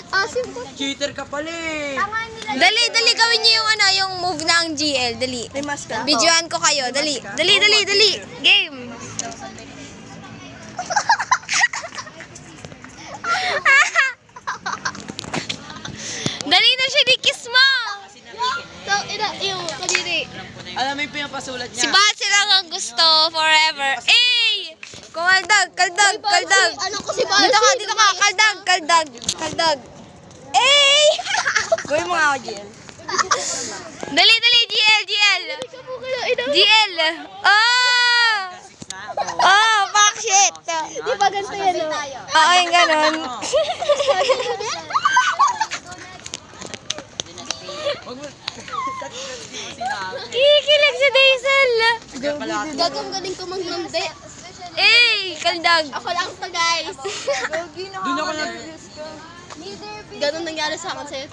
Asim po. Cheater ka pala eh. Dali, dali, gawin niyo yung yung move ng GL. Dali. May mask ka? Videoan ko kayo. Dali. Dali, dali, dali. Game. Dali na siya, kiss mo. Yung kadiri. Alam mo yung pinapasulat niya. Si Basil lang ang gusto forever. Ey! Kaldag, kaldag, kaldag. Ano ko si Basil? Dito ka. Kaldag, kaldag, kaldag. Ey! Gawin mo nga ako, GL. Dali, dali, GL, GL. GL. Oh! Oh, fuck shit. Di ba ganito yan? Oo, yung ganon. Wag mo. Kikilig si Daisel. Gagawin galing ko maglamde. Ey, kaldag. Ako lang to, guys. Doon ako nag... Ganun nangyari sa akin sa'yo.